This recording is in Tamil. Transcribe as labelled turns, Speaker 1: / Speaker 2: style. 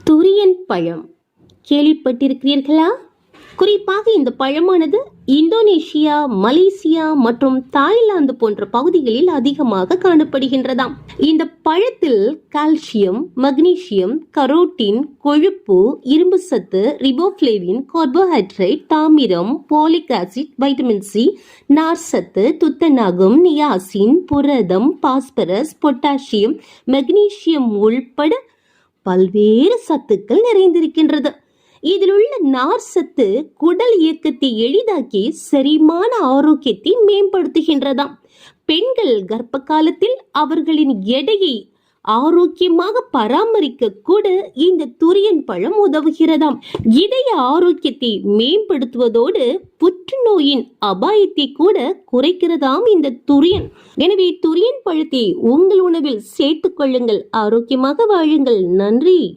Speaker 1: துரியன் பழம் கேள்விப்பட்டிருக்கிறீர்களா? குறிப்பாக இந்த பழமானது இந்தோனேஷியா, மலேசியா மற்றும் தாய்லாந்து போன்ற பகுதிகளில் அதிகமாக காணப்படுகின்றதாம். இந்த பழத்தில் கால்சியம், மக்னீசியம், கரோட்டின், கொழுப்பு, இரும்பு சத்து, ரிபோஃப்ளேவின், கார்போஹைட்ரேட், தாமிரம், போலிக் ஆசிட், வைட்டமின் சி, நார் சத்து, துத்தநாகம், நியாசின், புரதம், பாஸ்பரஸ், பொட்டாசியம், மக்னீசியம் உள்பட பல்வேறு சத்துக்கள் நிறைந்திருக்கின்றது. இதில் உள்ள நார் சத்து குடல் இயக்கத்தை எளிதாக்கி செரிமான ஆரோக்கியத்தை மேம்படுத்துகின்றதாம். பெண்கள் கர்ப்ப காலத்தில் அவர்களின் எடையை ஆரோக்கியமாக பராமரிக்க கூட இந்த துரியன் பழம் உதவுகிறதாம். இதய ஆரோக்கியத்தை மேம்படுத்துவதோடு புற்றுநோயின் அபாயத்தை கூட குறைக்கிறதாம் இந்த துரியன். எனவே துரியன் பழத்தை உங்கள் உணவில் சேர்த்துக் கொள்ளுங்கள். ஆரோக்கியமாக வாழுங்கள். நன்றி.